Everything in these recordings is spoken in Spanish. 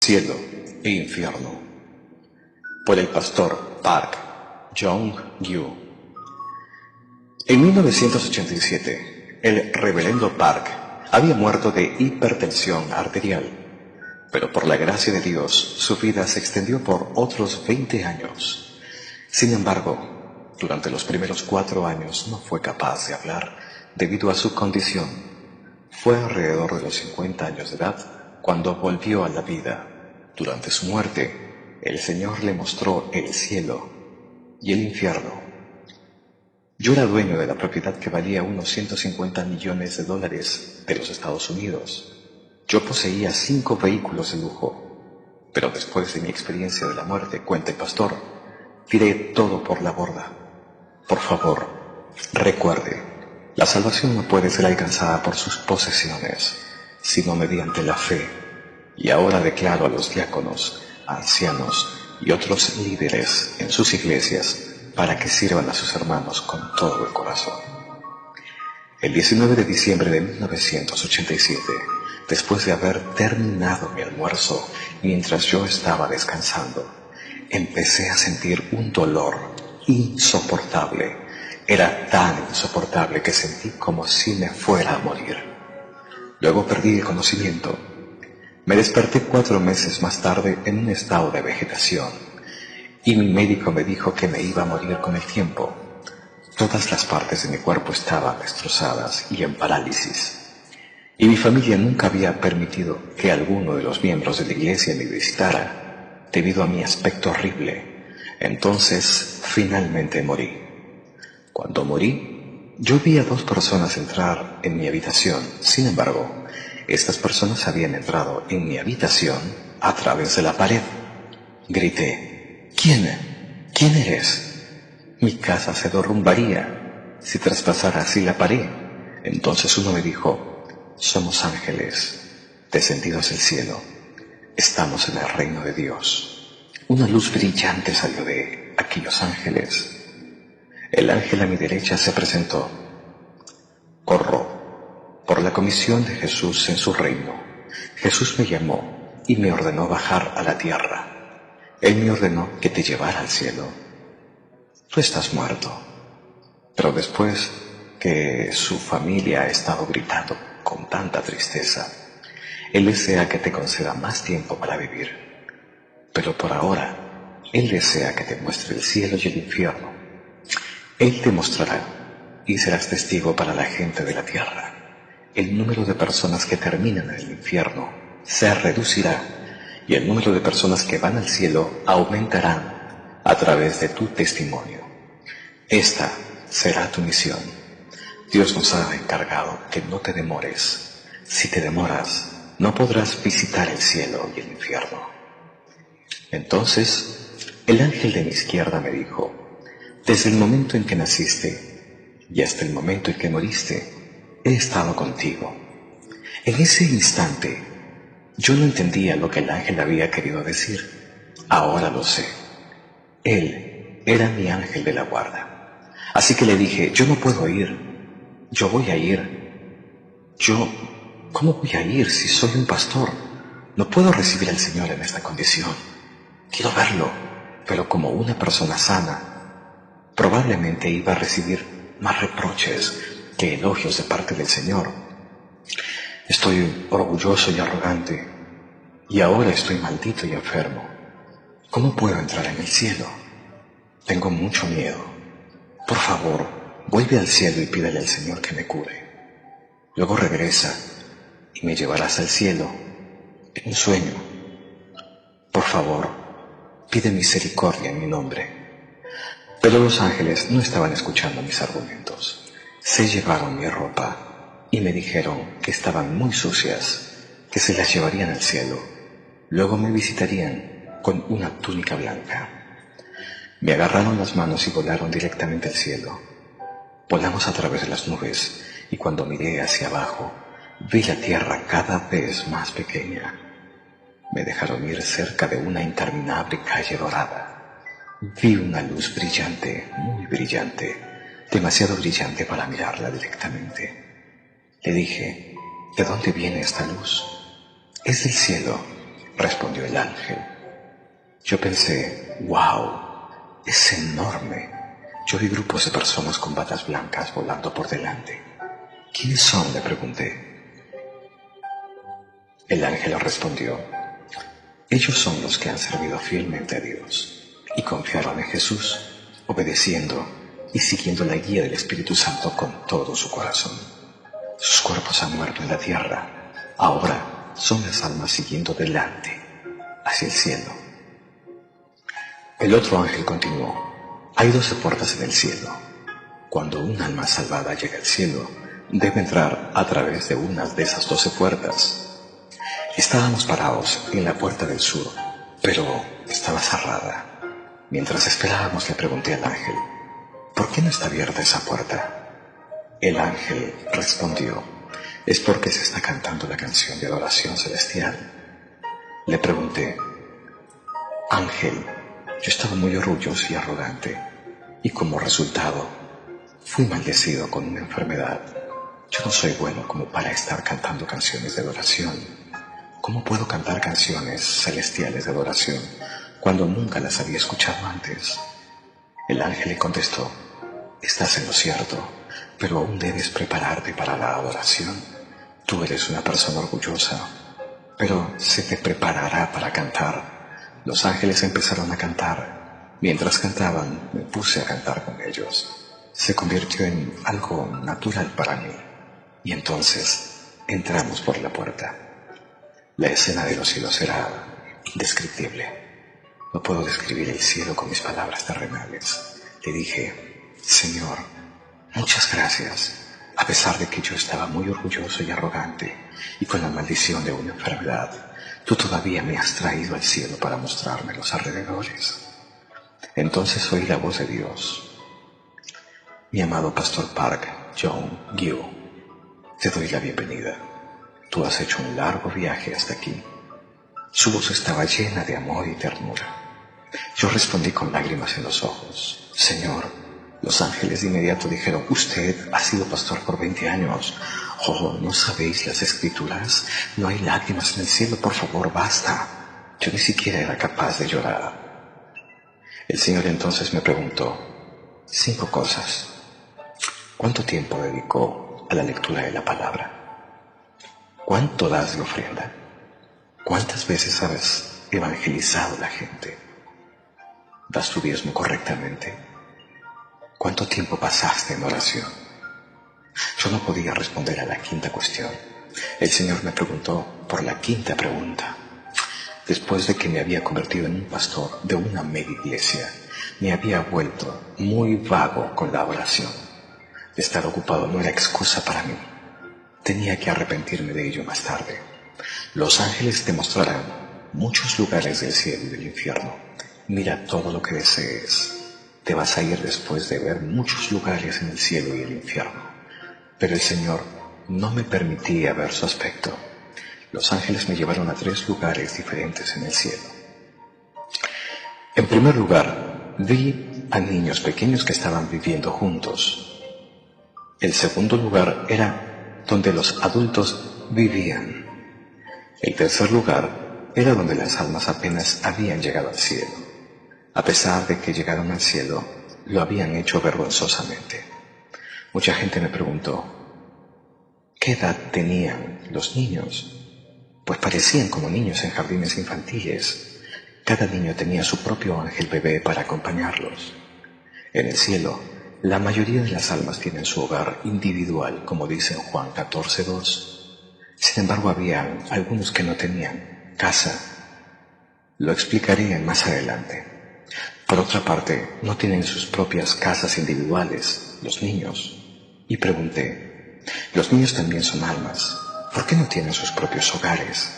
Cielo e infierno, por el pastor Park Jong-gyu. En 1987, el reverendo Park había muerto de hipertensión arterial, pero por la gracia de Dios su vida se extendió por otros 20 años. Sin embargo, durante los primeros 4 años no fue capaz de hablar debido a su condición. Fue alrededor de los 50 años de edad cuando volvió a la vida. Durante su muerte, el Señor le mostró el cielo y el infierno. Yo era dueño de la propiedad que valía unos $150 millones de los Estados Unidos. Yo poseía 5 vehículos de lujo, pero después de mi experiencia de la muerte, cuenta el pastor, tiré todo por la borda. Por favor, recuerde, la salvación no puede ser alcanzada por sus posesiones, sino mediante la fe. Y ahora declaro a los diáconos, ancianos y otros líderes en sus iglesias para que sirvan a sus hermanos con todo el corazón. El 19 de diciembre de 1987, después de haber terminado mi almuerzo, mientras yo estaba descansando, empecé a sentir un dolor insoportable. Era tan insoportable que sentí como si me fuera a morir. Luego perdí el conocimiento. Me desperté 4 meses más tarde en un estado de vegetación y mi médico me dijo que me iba a morir con el tiempo. Todas las partes de mi cuerpo estaban destrozadas y en parálisis. Y mi familia nunca había permitido que alguno de los miembros de la iglesia me visitara debido a mi aspecto horrible. Entonces, finalmente morí. Cuando morí, yo vi a 2 personas entrar en mi habitación. Sin embargo, estas personas habían entrado en mi habitación a través de la pared. Grité, ¿Quién? ¿Quién eres? Mi casa se derrumbaría si traspasara así la pared. Entonces uno me dijo, somos ángeles, descendidos del cielo. Estamos en el reino de Dios. Una luz brillante salió de aquellos ángeles. El ángel a mi derecha se presentó. Corro por la comisión de Jesús en su reino. Jesús me llamó y me ordenó bajar a la tierra. Él me ordenó que te llevara al cielo. Tú estás muerto. Pero después que su familia ha estado gritando con tanta tristeza, Él desea que te conceda más tiempo para vivir. Pero por ahora, Él desea que te muestre el cielo y el infierno. Él te mostrará y serás testigo para la gente de la tierra. El número de personas que terminan en el infierno se reducirá y el número de personas que van al cielo aumentarán a través de tu testimonio. Esta será tu misión. Dios nos ha encargado que no te demores. Si te demoras, no podrás visitar el cielo y el infierno. Entonces, el ángel de mi izquierda me dijo, desde el momento en que naciste y hasta el momento en que moriste, he estado contigo. En ese instante, yo no entendía lo que el ángel había querido decir. Ahora lo sé. Él era mi ángel de la guarda. Así que le dije, yo no puedo ir. Yo voy a ir. ¿Cómo voy a ir si soy un pastor? No puedo recibir al Señor en esta condición. Quiero verlo, pero como una persona sana. Probablemente iba a recibir más reproches que elogios de parte del Señor. Estoy orgulloso y arrogante, y ahora estoy maldito y enfermo. ¿Cómo puedo entrar en el cielo? Tengo mucho miedo. Por favor, vuelve al cielo y pídele al Señor que me cure. Luego regresa y me llevarás al cielo en un sueño. Por favor, pide misericordia en mi nombre. Pero los ángeles no estaban escuchando mis argumentos. Se llevaron mi ropa y me dijeron que estaban muy sucias, que se las llevarían al cielo. Luego me visitarían con una túnica blanca. Me agarraron las manos y volaron directamente al cielo. Volamos a través de las nubes y cuando miré hacia abajo, vi la tierra cada vez más pequeña. Me dejaron ir cerca de una interminable calle dorada. Vi una luz brillante, muy brillante, demasiado brillante para mirarla directamente. Le dije, ¿de dónde viene esta luz? Es del cielo. respondió el ángel. Yo pensé, wow, es enorme. Yo vi grupos de personas con batas blancas volando por delante. ¿Quiénes son?, le pregunté. El ángel respondió, ellos son los que han servido fielmente a Dios y confiaron en Jesús, obedeciendo y siguiendo la guía del Espíritu Santo con todo su corazón. Sus cuerpos han muerto en la tierra, ahora son las almas siguiendo delante, hacia el cielo. El otro ángel continuó, hay 12 puertas en el cielo. Cuando un alma salvada llega al cielo, debe entrar a través de una de esas 12 puertas. Estábamos parados en la puerta del sur, pero estaba cerrada. Mientras esperábamos le pregunté al ángel, ¿por qué no está abierta esa puerta? El ángel respondió, es porque se está cantando la canción de adoración celestial. Le pregunté, ángel, yo estaba muy orgulloso y arrogante, y como resultado, fui maldecido con una enfermedad. Yo no soy bueno como para estar cantando canciones de adoración. ¿Cómo puedo cantar canciones celestiales de adoración cuando nunca las había escuchado antes? El ángel le contestó, estás en lo cierto, pero aún debes prepararte para la adoración. Tú eres una persona orgullosa, pero se te preparará para cantar. Los ángeles empezaron a cantar. Mientras cantaban, me puse a cantar con ellos. Se convirtió en algo natural para mí. Y entonces entramos por la puerta. La escena de los cielos era indescriptible. No puedo describir el cielo con mis palabras terrenales. Le dije, Señor, muchas gracias. A pesar de que yo estaba muy orgulloso y arrogante y con la maldición de una enfermedad, tú todavía me has traído al cielo para mostrarme los alrededores. Entonces oí la voz de Dios. Mi amado Pastor Park Jong-gyu, te doy la bienvenida. Tú has hecho un largo viaje hasta aquí. Su voz estaba llena de amor y ternura. Yo respondí con lágrimas en los ojos. Señor, los ángeles de inmediato dijeron, usted ha sido pastor por 20 años. Oh, ¿no sabéis las escrituras? No hay lágrimas en el cielo, por favor, basta. Yo ni siquiera era capaz de llorar. El Señor entonces me preguntó 5 cosas. ¿Cuánto tiempo dedicó a la lectura de la palabra? ¿Cuánto das de ofrenda? ¿Cuántas veces has evangelizado a la gente? ¿Das tu diezmo correctamente? ¿Cuánto tiempo pasaste en oración? Yo no podía responder a la 5ª cuestión. El Señor me preguntó por la 5ª pregunta. Después de que me había convertido en un pastor de una mega iglesia, me había vuelto muy vago con la oración. Estar ocupado no era excusa para mí. Tenía que arrepentirme de ello más tarde. Los ángeles te mostrarán muchos lugares del cielo y del infierno. Mira todo lo que desees. Te vas a ir después de ver muchos lugares en el cielo y el infierno. Pero el Señor no me permitía ver su aspecto. Los ángeles me llevaron a 3 lugares diferentes en el cielo. En primer lugar, vi a niños pequeños que estaban viviendo juntos. El segundo lugar era donde los adultos vivían. El tercer lugar era donde las almas apenas habían llegado al cielo. A pesar de que llegaron al cielo, lo habían hecho vergonzosamente. Mucha gente me preguntó, ¿qué edad tenían los niños? Pues parecían como niños en jardines infantiles. Cada niño tenía su propio ángel bebé para acompañarlos. En el cielo, la mayoría de las almas tienen su hogar individual, como dice en Juan 14:2. Sin embargo, había algunos que no tenían casa. Lo explicaré más adelante. Por otra parte, no tienen sus propias casas individuales, los niños. Y pregunté, los niños también son almas, ¿por qué no tienen sus propios hogares?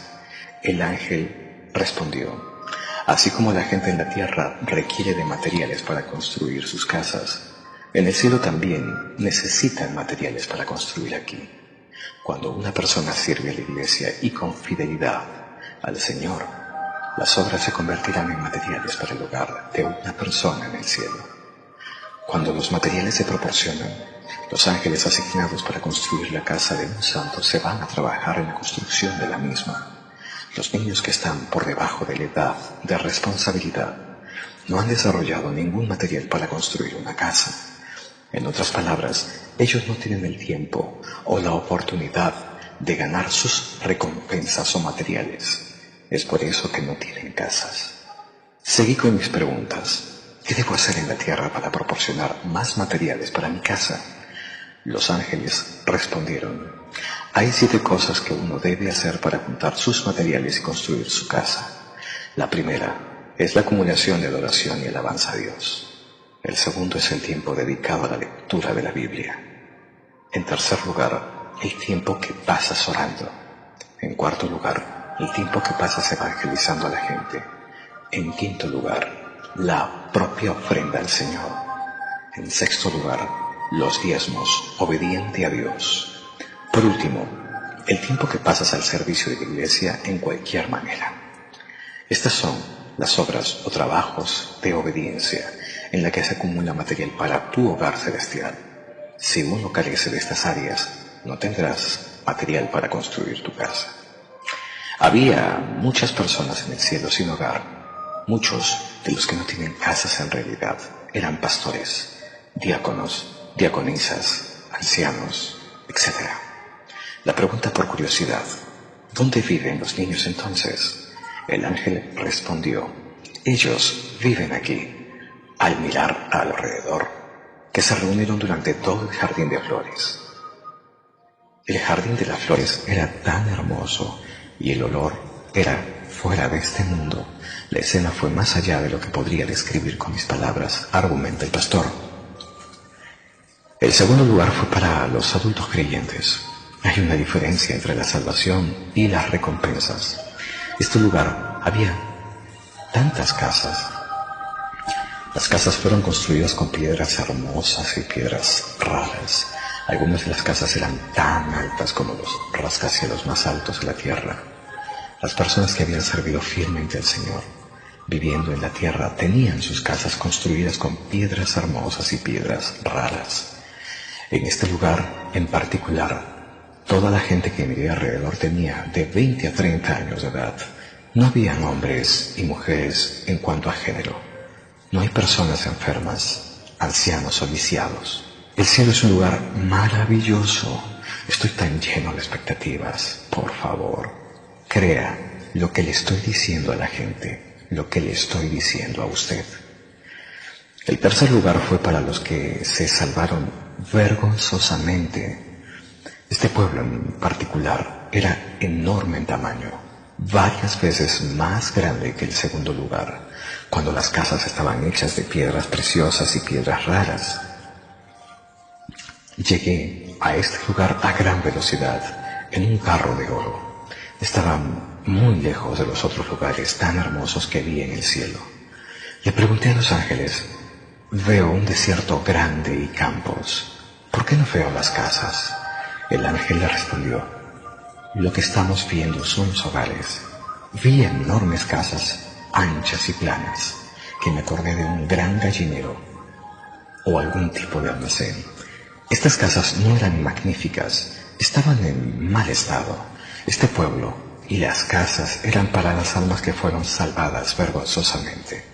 El ángel respondió, así como la gente en la tierra requiere de materiales para construir sus casas, en el cielo también necesitan materiales para construir aquí. Cuando una persona sirve a la iglesia y con fidelidad al Señor, las obras se convertirán en materiales para el hogar de una persona en el cielo. Cuando los materiales se proporcionan, los ángeles asignados para construir la casa de un santo se van a trabajar en la construcción de la misma. Los niños que están por debajo de la edad de responsabilidad no han desarrollado ningún material para construir una casa. En otras palabras, ellos no tienen el tiempo o la oportunidad de ganar sus recompensas o materiales. Es por eso que no tienen casas. Seguí con mis preguntas. ¿Qué debo hacer en la tierra para proporcionar más materiales para mi casa? Los ángeles respondieron: hay 7 cosas que uno debe hacer para juntar sus materiales y construir su casa. La primera es la acumulación de adoración y alabanza a Dios. El segundo es el tiempo dedicado a la lectura de la Biblia. En tercer lugar, el tiempo que pasas orando. En cuarto lugar, el tiempo que pasas evangelizando a la gente. En quinto lugar, la propia ofrenda al Señor. En sexto lugar, los diezmos, obediente a Dios. Por último, el tiempo que pasas al servicio de la iglesia en cualquier manera. Estas son las obras o trabajos de obediencia en la que se acumula material para tu hogar celestial. Si uno carece de estas áreas, no tendrás material para construir tu casa. Había muchas personas en el cielo sin hogar. Muchos de los que no tienen casas en realidad eran pastores, diáconos, diaconisas, ancianos, etc. La pregunta por curiosidad: ¿dónde viven los niños entonces? El ángel respondió: ellos viven aquí. Al mirar alrededor, que se reunieron durante todo el jardín de flores. El jardín de las flores era tan hermoso y el olor era fuera de este mundo. La escena fue más allá de lo que podría describir con mis palabras, argumenta el pastor. El segundo lugar fue para los adultos creyentes. Hay una diferencia entre la salvación y las recompensas. Este lugar había tantas casas. Las casas fueron construidas con piedras hermosas y piedras raras. Algunas de las casas eran tan altas como los rascacielos más altos de la tierra. Las personas que habían servido fielmente al Señor, viviendo en la tierra, tenían sus casas construidas con piedras hermosas y piedras raras. En este lugar, en particular, toda la gente que vivía alrededor tenía de 20 a 30 años de edad. No habían hombres y mujeres en cuanto a género. No hay personas enfermas, ancianos o lisiados. El cielo es un lugar maravilloso. Estoy tan lleno de expectativas. Por favor, crea lo que le estoy diciendo a la gente, lo que le estoy diciendo a usted. El tercer lugar fue para los que se salvaron vergonzosamente. Este pueblo en particular era enorme en tamaño, varias veces más grande que el segundo lugar, cuando las casas estaban hechas de piedras preciosas y piedras raras. Llegué a este lugar a gran velocidad, en un carro de oro. Estaba muy lejos de los otros lugares tan hermosos que vi en el cielo. Le pregunté a los ángeles: veo un desierto grande y campos. ¿Por qué no veo las casas? El ángel le respondió: lo que estamos viendo son los hogares. Vi enormes casas anchas y planas, que me acordé de un gran gallinero o algún tipo de almacén. Estas casas no eran magníficas, estaban en mal estado. Este pueblo y las casas eran para las almas que fueron salvadas vergonzosamente.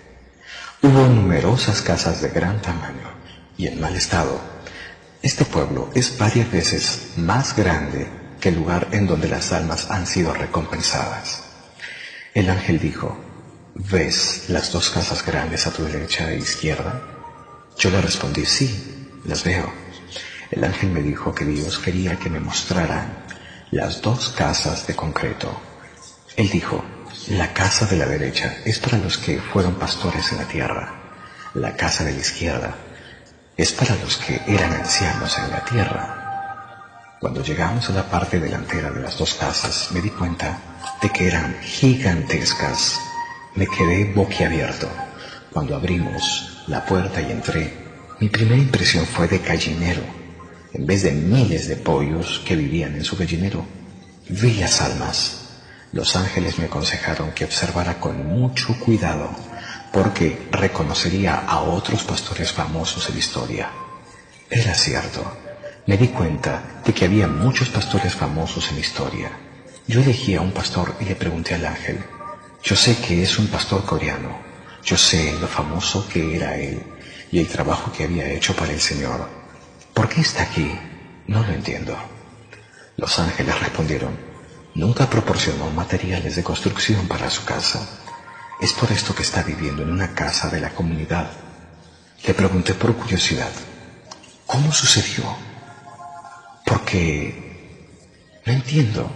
Hubo numerosas casas de gran tamaño y en mal estado. Este pueblo es varias veces más grande que el lugar en donde las almas han sido recompensadas. El ángel dijo: ¿ves las 2 casas grandes a tu derecha e izquierda? Yo le respondí: sí, las veo. El ángel me dijo que Dios quería que me mostraran las 2 casas de concreto. Él dijo: la casa de la derecha es para los que fueron pastores en la tierra. La casa de la izquierda es para los que eran ancianos en la tierra. Cuando llegamos a la parte delantera de las 2 casas, me di cuenta de que eran gigantescas. Me quedé boquiabierto. Cuando abrimos la puerta y entré, mi primera impresión fue de gallinero. En vez de miles de pollos que vivían en su gallinero, vi las almas. Los ángeles me aconsejaron que observara con mucho cuidado, porque reconocería a otros pastores famosos en la historia. Era cierto. Me di cuenta de que había muchos pastores famosos en la historia. Yo elegí a un pastor y le pregunté al ángel, yo sé que es un pastor coreano, yo sé lo famoso que era él y el trabajo que había hecho para el Señor. ¿Por qué está aquí? No lo entiendo. Los ángeles respondieron, nunca proporcionó materiales de construcción para su casa. Es por esto que está viviendo en una casa de la comunidad. Le pregunté por curiosidad, ¿cómo sucedió? Porque no entiendo.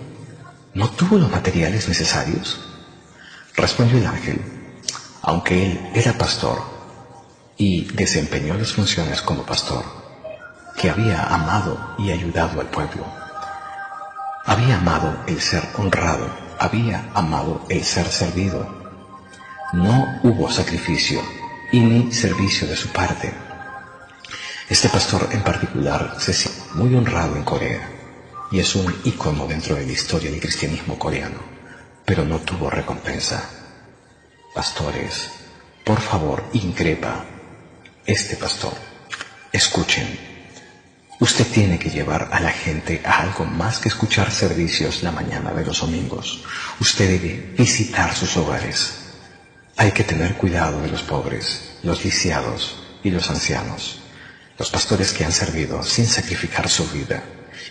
¿No tuvo los materiales necesarios? Respondió el ángel, aunque él era pastor y desempeñó las funciones como pastor, que había amado y ayudado al pueblo. Había amado el ser honrado, había amado el ser servido. No hubo sacrificio y ni servicio de su parte. Este pastor en particular se siente muy honrado en Corea y es un ícono dentro de la historia del cristianismo coreano, pero no tuvo recompensa. Pastores, por favor, increpa este pastor. Escuchen, usted tiene que llevar a la gente a algo más que escuchar servicios la mañana de los domingos. Usted debe visitar sus hogares. Hay que tener cuidado de los pobres, los lisiados y los ancianos. Los pastores que han servido sin sacrificar su vida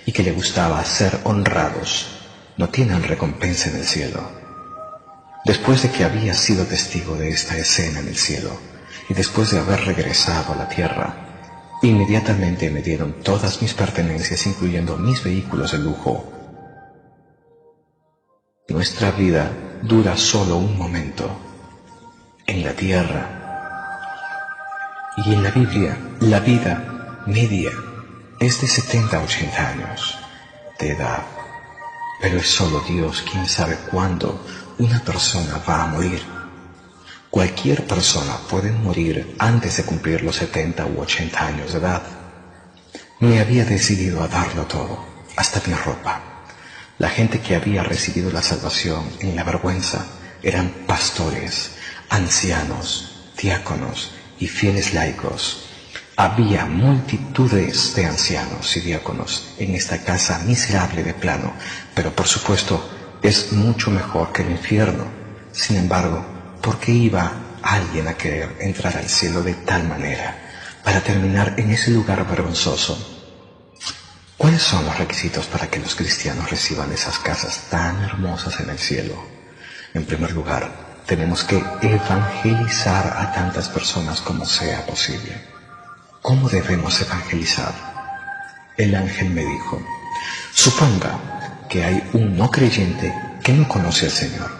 y que le gustaba ser honrados, no tienen recompensa en el cielo. Después de que había sido testigo de esta escena en el cielo y después de haber regresado a la tierra, inmediatamente me dieron todas mis pertenencias, incluyendo mis vehículos de lujo. Nuestra vida dura solo un momento en la tierra. Y en la Biblia, la vida media es de 70 a 80 años de edad. Pero es solo Dios quien sabe cuándo una persona va a morir. Cualquier persona puede morir antes de cumplir los 70 u 80 años de edad. Me había decidido a darlo todo, hasta mi ropa. La gente que había recibido la salvación en la vergüenza eran pastores, ancianos, diáconos y fieles laicos. Había multitudes de ancianos y diáconos en esta casa miserable de plano, pero por supuesto es mucho mejor que el infierno. Sin embargo, ¿por qué iba alguien a querer entrar al cielo de tal manera para terminar en ese lugar vergonzoso? ¿Cuáles son los requisitos para que los cristianos reciban esas casas tan hermosas en el cielo? En primer lugar, tenemos que evangelizar a tantas personas como sea posible. ¿Cómo debemos evangelizar? El ángel me dijo, suponga que hay un no creyente que no conoce al Señor.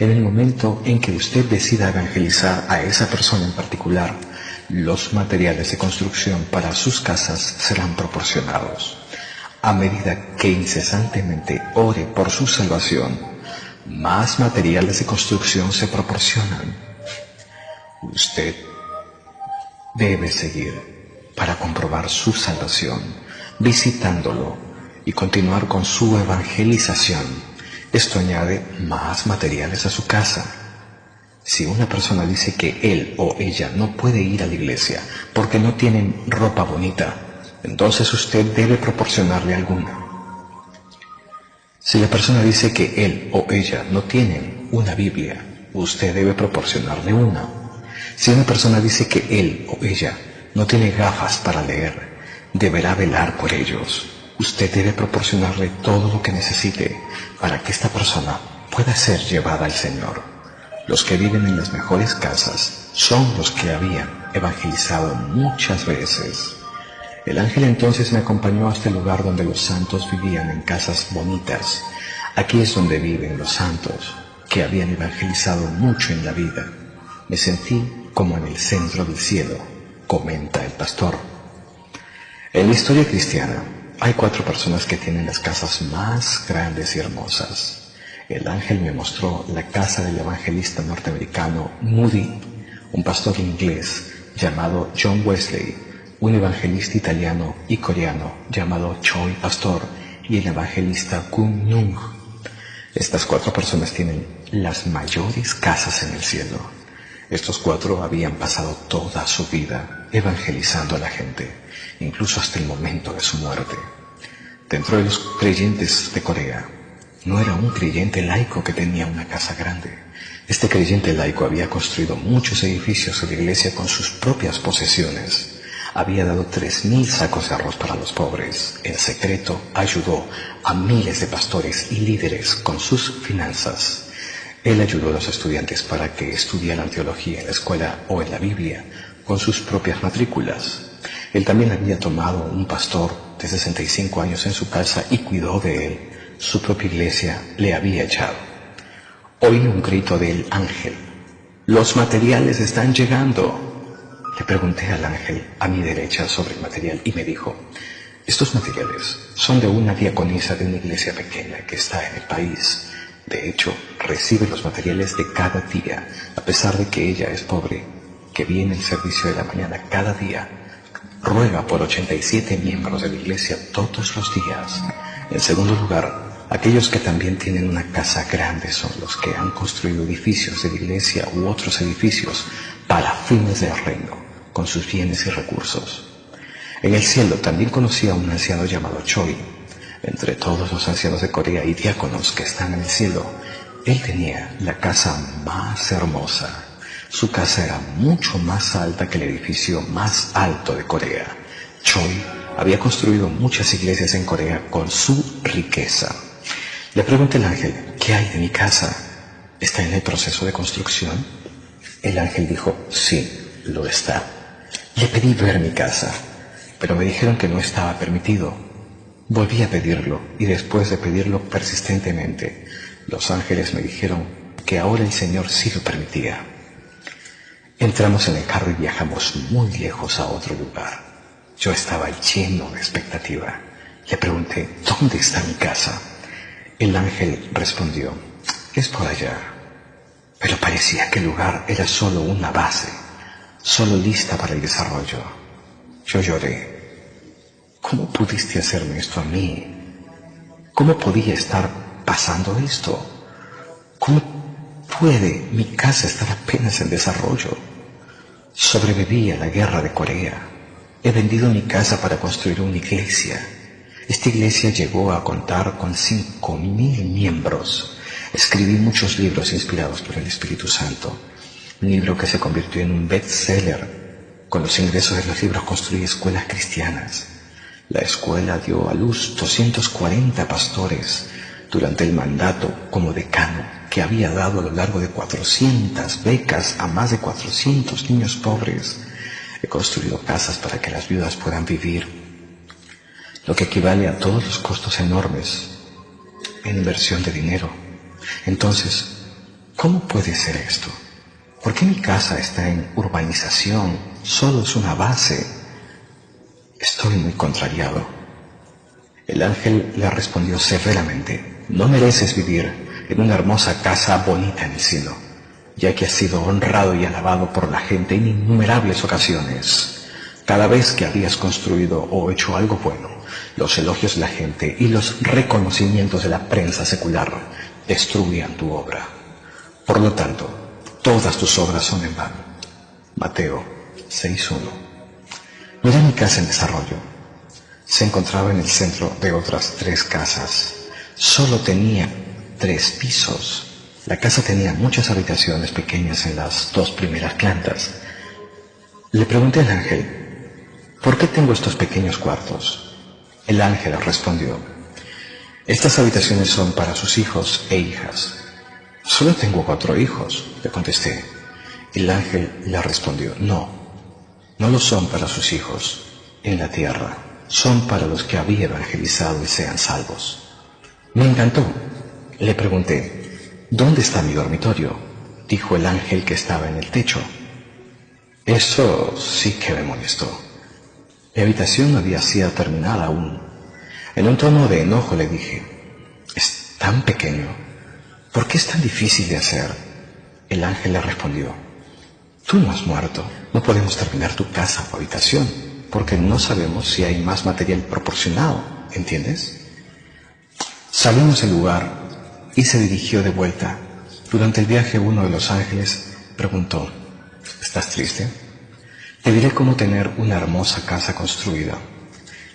En el momento en que usted decida evangelizar a esa persona en particular, los materiales de construcción para sus casas serán proporcionados. A medida que incesantemente ore por su salvación, más materiales de construcción se proporcionan. Usted debe seguir para comprobar su salvación, visitándolo y continuar con su evangelización. Esto añade más materiales a su casa. Si una persona dice que él o ella no puede ir a la iglesia porque no tienen ropa bonita, entonces usted debe proporcionarle alguna. Si la persona dice que él o ella no tienen una Biblia, usted debe proporcionarle una. Si una persona dice que él o ella no tiene gafas para leer, deberá velar por ellos. Usted debe proporcionarle todo lo que necesite para que esta persona pueda ser llevada al Señor. Los que viven en las mejores casas son los que habían evangelizado muchas veces. El ángel entonces me acompañó hasta el lugar donde los santos vivían en casas bonitas. Aquí es donde viven los santos, que habían evangelizado mucho en la vida. Me sentí como en el centro del cielo, comenta el pastor. En la historia cristiana hay 4 personas que tienen las casas más grandes y hermosas. El ángel me mostró la casa del evangelista norteamericano Moody, un pastor inglés llamado John Wesley, un evangelista italiano y coreano llamado Choi Pastor y el evangelista Kun Nung. Estas 4 personas tienen las mayores casas en el cielo. Estos 4 habían pasado toda su vida evangelizando a la gente, incluso hasta el momento de su muerte. Dentro de los creyentes de Corea, No era un creyente laico que tenía una casa grande. Este creyente laico había construido muchos edificios de la iglesia con sus propias posesiones. Había dado 3.000 sacos de arroz para los pobres. En secreto ayudó a miles de pastores y líderes con sus finanzas. Él ayudó a los estudiantes para que estudiaran teología en la escuela o en la Biblia con sus propias matrículas. Él también había tomado un pastor de 65 años en su casa y cuidó de él. Su propia iglesia le había echado. Oí un grito del ángel. ¡Los materiales están llegando! Le pregunté al ángel a mi derecha sobre el material y me dijo, estos materiales son de una diaconisa de una iglesia pequeña que está en el país. De hecho, recibe los materiales de cada día, a pesar de que ella es pobre, que viene al servicio de la mañana cada día. Ruega por 87 miembros de la iglesia todos los días. En segundo lugar, aquellos que también tienen una casa grande son los que han construido edificios de la iglesia u otros edificios para fines del reino, con sus bienes y recursos. En el cielo también conocí a un anciano llamado Choi. Entre todos los ancianos de Corea y diáconos que están en el cielo, él tenía la casa más hermosa. Su casa era mucho más alta que el edificio más alto de Corea. Choi había construido muchas iglesias en Corea con su riqueza. Le pregunté al ángel, ¿qué hay de mi casa? ¿Está en el proceso de construcción? El ángel dijo, sí, lo está. Le pedí ver mi casa, pero me dijeron que no estaba permitido. Volví a pedirlo y después de pedirlo persistentemente, los ángeles me dijeron que ahora el Señor sí lo permitía. Entramos en el carro y viajamos muy lejos a otro lugar. Yo estaba lleno de expectativa. Le pregunté, ¿dónde está mi casa? El ángel respondió, es por allá. Pero parecía que el lugar era solo una base, solo lista para el desarrollo. Yo lloré. ¿Cómo pudiste hacerme esto a mí? ¿Cómo podía estar pasando esto? ¿Cómo puede mi casa estar apenas en desarrollo? Sobreviví a la guerra de Corea. He vendido mi casa para construir una iglesia. Esta iglesia llegó a contar con 5.000 miembros. Escribí muchos libros inspirados por el Espíritu Santo. Un libro que se convirtió en un bestseller. Con los ingresos de los libros construí escuelas cristianas. La escuela dio a luz 240 pastores durante el mandato como decano, que había dado a lo largo de 400 becas a más de 400 niños pobres. He construido casas para que las viudas puedan vivir, lo que equivale a todos los costos enormes en inversión de dinero. Entonces, ¿cómo puede ser esto? ¿Por qué mi casa está en urbanización? Solo es una base. Estoy muy contrariado. El ángel le respondió severamente, no mereces vivir en una hermosa casa bonita en el cielo, ya que has sido honrado y alabado por la gente en innumerables ocasiones. Cada vez que habías construido o hecho algo bueno, los elogios de la gente y los reconocimientos de la prensa secular destruían tu obra. Por lo tanto, todas tus obras son en vano. Mateo 6:1. No era mi casa en desarrollo. Se encontraba en el centro de otras 3 casas. Solo tenía 3 pisos. La casa tenía muchas habitaciones pequeñas en las 2 primeras plantas. Le pregunté al ángel, ¿por qué tengo estos pequeños cuartos? El ángel respondió, estas habitaciones son para sus hijos e hijas. Solo tengo 4 hijos, le contesté. El ángel le respondió, no lo son para sus hijos en la tierra, son para los que había evangelizado y sean salvos. Me encantó. Le pregunté, ¿dónde está mi dormitorio? Dijo el ángel que estaba en el techo. Eso sí que me molestó. Mi habitación no había sido terminada aún. En un tono de enojo le dije, es tan pequeño, ¿por qué es tan difícil de hacer? El ángel le respondió, tú no has muerto, no podemos terminar tu casa o habitación, porque no sabemos si hay más material proporcionado, ¿entiendes? Salimos del lugar y se dirigió de vuelta. Durante el viaje uno de los ángeles preguntó, ¿estás triste? Te diré cómo tener una hermosa casa construida.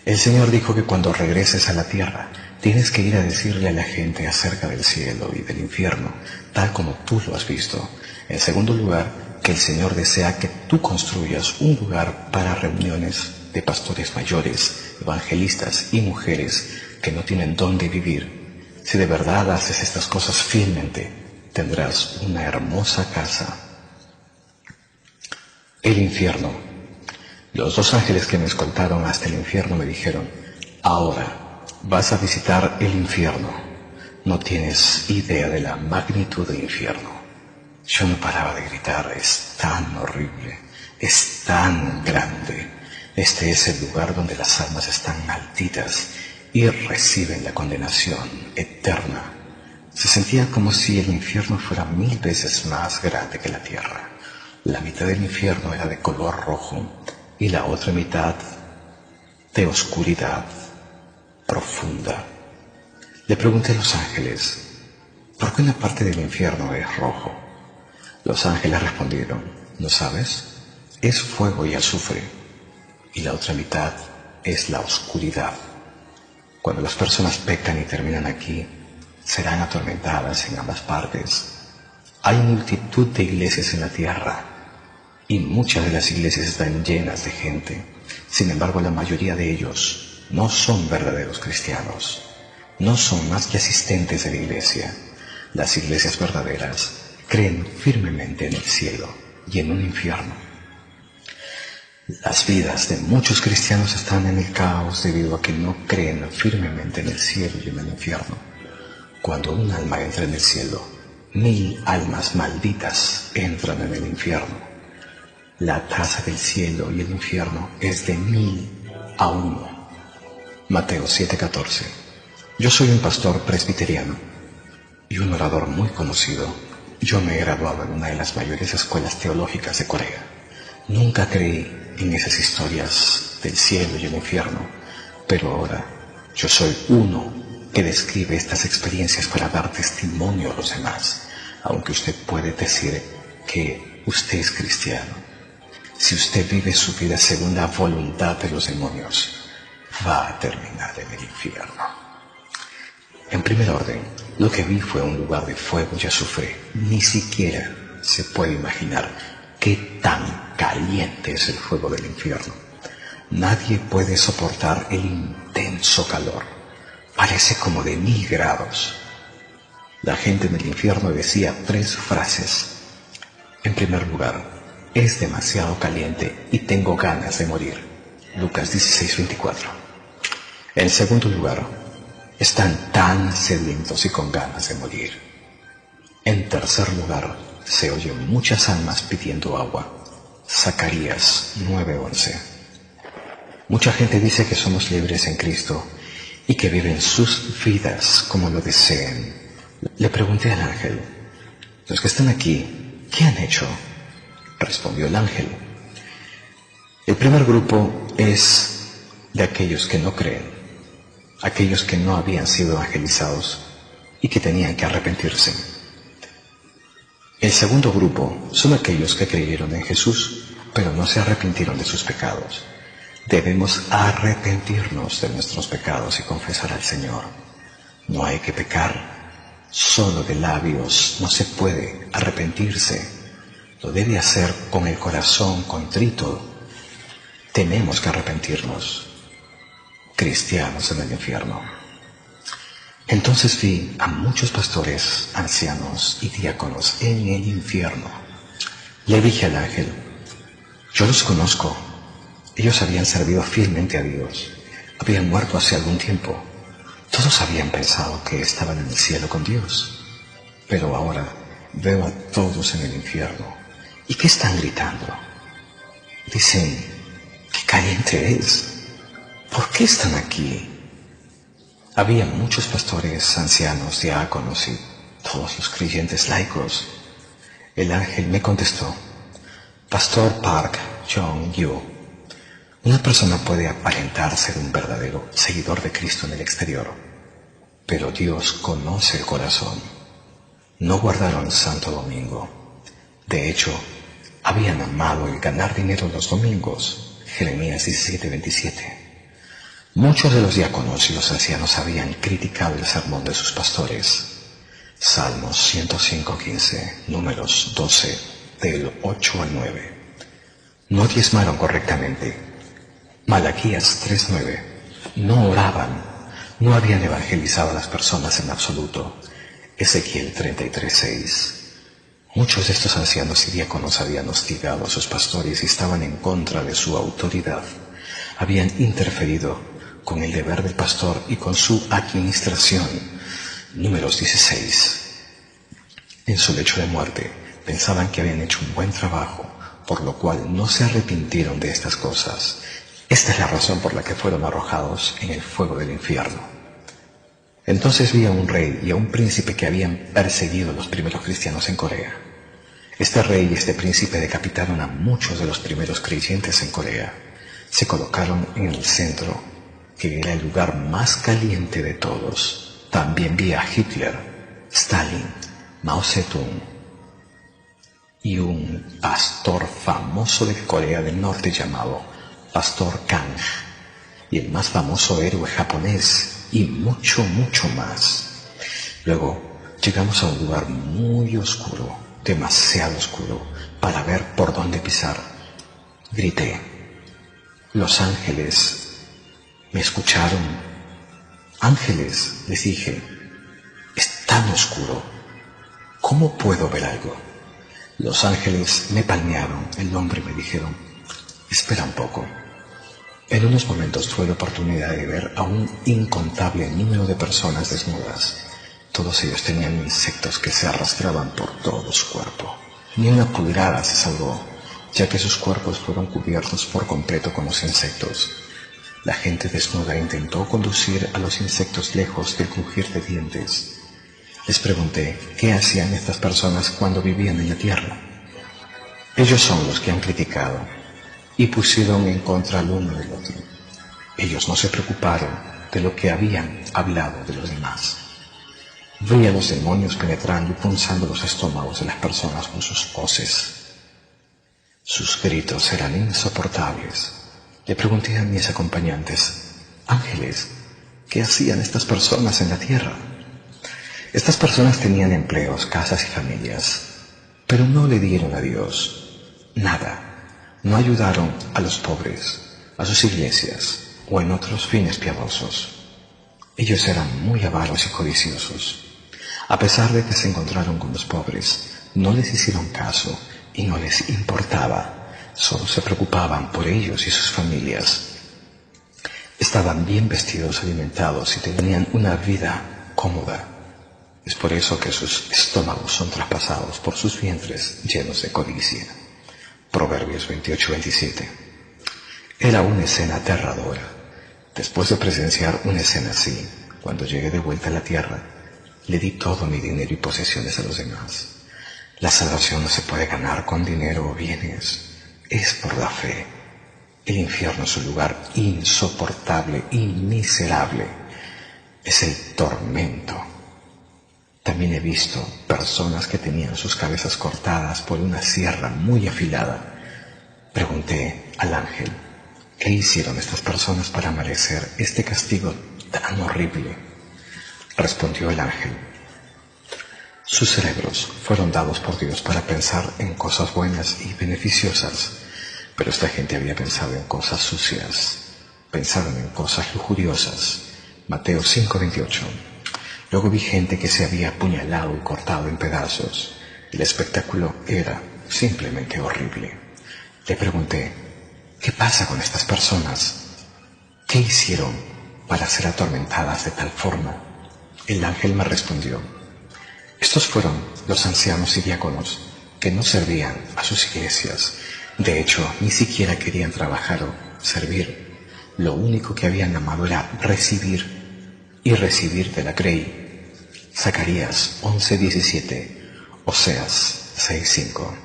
El Señor dijo que cuando regreses a la tierra, tienes que ir a decirle a la gente acerca del cielo y del infierno, tal como tú lo has visto. En segundo lugar, que el Señor desea que tú construyas un lugar para reuniones de pastores mayores, evangelistas y mujeres que no tienen dónde vivir. Si de verdad haces estas cosas fielmente, tendrás una hermosa casa. El infierno. Los dos ángeles que me escoltaron hasta el infierno me dijeron: ahora vas a visitar el infierno. No tienes idea de la magnitud del infierno. Yo no paraba de gritar: es tan horrible, es tan grande. Este es el lugar donde las almas están malditas y reciben la condenación eterna. Se sentía como si el infierno fuera 1000 veces más grande que la tierra. La mitad del infierno era de color rojo y la otra mitad de oscuridad profunda. Le pregunté a los ángeles: ¿por qué una parte del infierno es rojo? Los ángeles respondieron: ¿no sabes? Es fuego y azufre, y la otra mitad es la oscuridad. Cuando las personas pecan y terminan aquí, serán atormentadas en ambas partes. Hay multitud de iglesias en la tierra, y muchas de las iglesias están llenas de gente. Sin embargo, la mayoría de ellos no son verdaderos cristianos, no son más que asistentes de la iglesia. Las iglesias verdaderas creen firmemente en el cielo y en un infierno. Las vidas de muchos cristianos están en el caos debido a que no creen firmemente en el cielo y en el infierno. Cuando un alma entra en el cielo, 1000 almas malditas entran en el infierno. La tasa del cielo y el infierno es de 1000-1. Mateo 7:14. Yo soy un pastor presbiteriano y un orador muy conocido. Yo me he graduado en una de las mayores escuelas teológicas de Corea. Nunca creí en esas historias del cielo y el infierno, pero ahora yo soy uno que describe estas experiencias para dar testimonio a los demás, aunque usted puede decir que usted es cristiano. Si usted vive su vida según la voluntad de los demonios, va a terminar en el infierno. En primer orden, lo que vi fue un lugar de fuego y azufre. Ni siquiera se puede imaginar qué tan caliente es el fuego del infierno. Nadie puede soportar el intenso calor. Parece como de 1000 grados. La gente en el infierno decía 3 frases. En primer lugar, es demasiado caliente y tengo ganas de morir. Lucas 16:24. En segundo lugar, están tan sedientos y con ganas de morir. En tercer lugar, se oyen muchas almas pidiendo agua. Zacarías 9:11. Mucha gente dice que somos libres en Cristo y que viven sus vidas como lo deseen. Le pregunté al ángel: los que están aquí, ¿qué han hecho? Respondió el ángel: el primer grupo es de aquellos que no creen, aquellos que no habían sido evangelizados y que tenían que arrepentirse. El segundo grupo son aquellos que creyeron en Jesús, pero no se arrepintieron de sus pecados. Debemos arrepentirnos de nuestros pecados y confesar al Señor. No hay que pecar solo de labios, no se puede arrepentirse. Lo debe hacer con el corazón contrito. Tenemos que arrepentirnos. Cristianos en el infierno. Entonces vi a muchos pastores, ancianos y diáconos en el infierno. Le dije al ángel: yo los conozco. Ellos habían servido fielmente a Dios. Habían muerto hace algún tiempo. Todos habían pensado que estaban en el cielo con Dios. Pero ahora veo a todos en el infierno. ¿Y qué están gritando? Dicen: ¡qué caliente es! ¿Por qué están aquí? Había muchos pastores, ancianos, diáconos y todos los creyentes laicos. El ángel me contestó: Pastor Park Jong-yu, una persona puede aparentar ser un verdadero seguidor de Cristo en el exterior, pero Dios conoce el corazón. No guardaron Santo Domingo. De hecho, habían amado el ganar dinero los domingos. Jeremías 17:27. Muchos de los diáconos y los ancianos habían criticado el sermón de sus pastores. Salmos 105:15, Números 12, del 8 al 9. No diezmaron correctamente. Malaquías 3:9. No oraban. No habían evangelizado a las personas en absoluto. Ezequiel 33:6. Muchos de estos ancianos y diáconos habían hostigado a sus pastores y estaban en contra de su autoridad. Habían interferido con el deber del pastor y con su administración. Números 16. En su lecho de muerte pensaban que habían hecho un buen trabajo, por lo cual no se arrepintieron de estas cosas. Esta es la razón por la que fueron arrojados en el fuego del infierno. Entonces vi a un rey y a un príncipe que habían perseguido a los primeros cristianos en Corea. Este rey y este príncipe decapitaron a muchos de los primeros creyentes en Corea. Se colocaron en el centro, que era el lugar más caliente de todos. También vi a Hitler, Stalin, Mao Zedong y un pastor famoso de Corea del Norte llamado Pastor Kang, y el más famoso héroe japonés, y mucho más. Luego llegamos a un lugar muy oscuro, demasiado oscuro, para ver por dónde pisar. Grité. Los ángeles me escucharon. Ángeles, les dije, es tan oscuro. ¿Cómo puedo ver algo? Los ángeles me palmearon el hombro y me dijeron, espera un poco. En unos momentos tuve la oportunidad de ver a un incontable número de personas desnudas. Todos ellos tenían insectos que se arrastraban por todo su cuerpo. Ni una pulgada se salvó, ya que sus cuerpos fueron cubiertos por completo con los insectos. La gente desnuda intentó conducir a los insectos lejos del crujir de dientes. Les pregunté qué hacían estas personas cuando vivían en la tierra. Ellos son los que han criticado y pusieron en contra el uno del otro. Ellos no se preocuparon de lo que habían hablado de los demás. Vi a los demonios penetrando y punzando los estómagos de las personas con sus hoces. Sus gritos eran insoportables. Le pregunté a mis acompañantes, ángeles, ¿qué hacían estas personas en la tierra? Estas personas tenían empleos, casas y familias, pero no le dieron a Dios nada. No ayudaron a los pobres, a sus iglesias o en otros fines piadosos. Ellos eran muy avaros y codiciosos. A pesar de que se encontraron con los pobres, no les hicieron caso y no les importaba. Solo se preocupaban por ellos y sus familias. Estaban bien vestidos, alimentados y tenían una vida cómoda. Es por eso que sus estómagos son traspasados por sus vientres llenos de codicia. Proverbios 28-27. Era una escena aterradora. Después de presenciar una escena así, cuando llegué de vuelta a la tierra, le di todo mi dinero y posesiones a los demás. La salvación no se puede ganar con dinero o bienes, es por la fe. El infierno es un lugar insoportable y miserable. Es el tormento. También he visto personas que tenían sus cabezas cortadas por una sierra muy afilada. Pregunté al ángel, ¿qué hicieron estas personas para merecer este castigo tan horrible? Respondió el ángel, sus cerebros fueron dados por Dios para pensar en cosas buenas y beneficiosas, pero esta gente había pensado en cosas sucias, pensaron en cosas lujuriosas. Mateo 5:28. Luego vi gente que se había apuñalado y cortado en pedazos. El espectáculo era simplemente horrible. Le pregunté, ¿qué pasa con estas personas? ¿Qué hicieron para ser atormentadas de tal forma? El ángel me respondió, estos fueron los ancianos y diáconos que no servían a sus iglesias. De hecho, ni siquiera querían trabajar o servir. Lo único que habían amado era recibir y recibir de la grey. Zacarías 11:17, Oseas 6:5.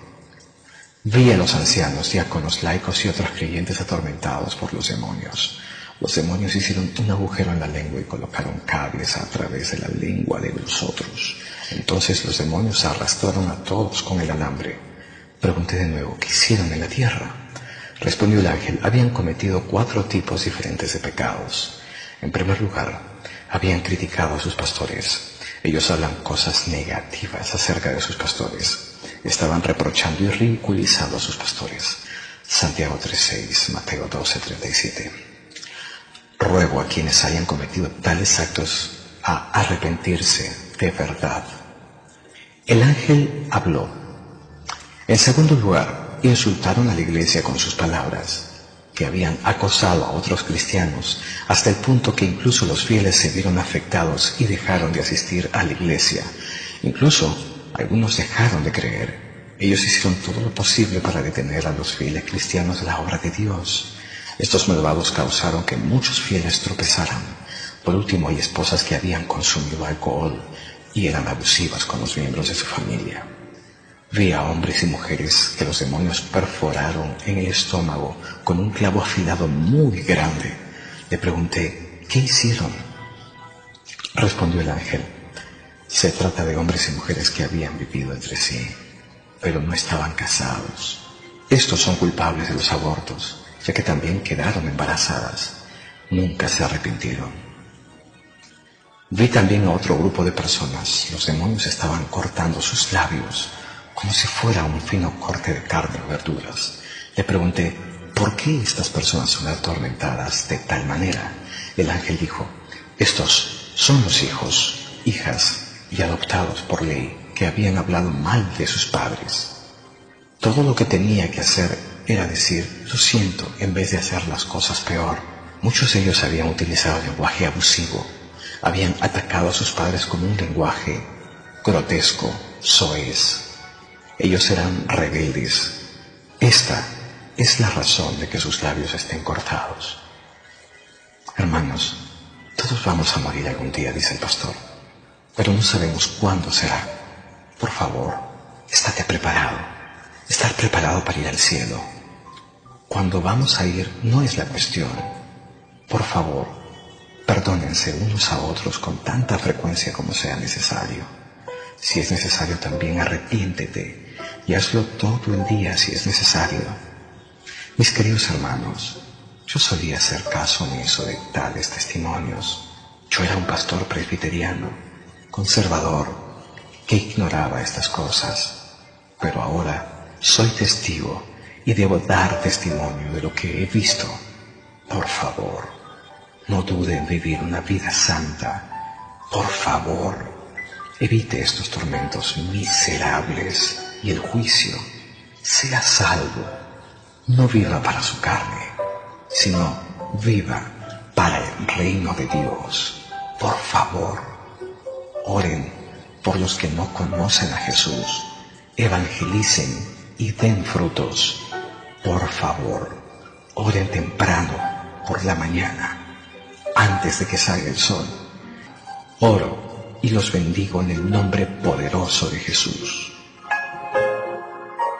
Vi a los ancianos, diáconos, laicos y otros creyentes atormentados por los demonios. Los demonios hicieron un agujero en la lengua y colocaron cables a través de la lengua de los otros. Entonces los demonios arrastraron a todos con el alambre. Pregunté de nuevo, ¿qué hicieron en la tierra? Respondió el ángel: habían cometido 4 tipos diferentes de pecados. En primer lugar, habían criticado a sus pastores. Ellos hablan cosas negativas acerca de sus pastores. Estaban reprochando y ridiculizando a sus pastores. Santiago 3:6, Mateo 12:37. Ruego a quienes hayan cometido tales actos a arrepentirse de verdad. El ángel habló. En segundo lugar, insultaron a la iglesia con sus palabras, que habían acosado a otros cristianos hasta el punto que incluso los fieles se vieron afectados y dejaron de asistir a la iglesia. Incluso algunos dejaron de creer. Ellos hicieron todo lo posible para detener a los fieles cristianos de la obra de Dios. Estos malvados causaron que muchos fieles tropezaran. Por último, hay esposas que habían consumido alcohol y eran abusivas con los miembros de su familia. Vi a hombres y mujeres que los demonios perforaron en el estómago con un clavo afilado muy grande. Le pregunté: ¿qué hicieron? Respondió el ángel: se trata de hombres y mujeres que habían vivido entre sí, pero no estaban casados. Estos son culpables de los abortos, ya que también quedaron embarazadas. Nunca se arrepintieron. Vi también a otro grupo de personas. Los demonios estaban cortando sus labios como si fuera un fino corte de carne o verduras. Le pregunté: ¿por qué estas personas son atormentadas de tal manera? El ángel dijo: estos son los hijos, hijas y adoptados por ley que habían hablado mal de sus padres. Todo lo que tenía que hacer era decir lo siento en vez de hacer las cosas peor. Muchos de ellos habían utilizado lenguaje abusivo, habían atacado a sus padres con un lenguaje grotesco, soez. Ellos eran rebeldes. Esta es la razón de que sus labios estén cortados. Hermanos, todos vamos a morir algún día, dice el pastor, pero no sabemos cuándo será. Por favor, estate preparado. Estar preparado para ir al cielo. Cuando vamos a ir no es la cuestión. Por favor, perdónense unos a otros con tanta frecuencia como sea necesario. Si es necesario, también arrepiéntete y hazlo todo el día si es necesario. Mis queridos hermanos, yo solía hacer caso omiso de tales testimonios. Yo era un pastor presbiteriano, conservador, que ignoraba estas cosas, pero ahora soy testigo y debo dar testimonio de lo que he visto. Por favor, no dude en vivir una vida santa. Por favor, evite estos tormentos miserables y el juicio. Sea salvo. No viva para su carne, sino viva para el reino de Dios. Por favor, oren por los que no conocen a Jesús. Evangelicen y den frutos. Por favor, oren temprano por la mañana, antes de que salga el sol. Oro y los bendigo en el nombre poderoso de Jesús.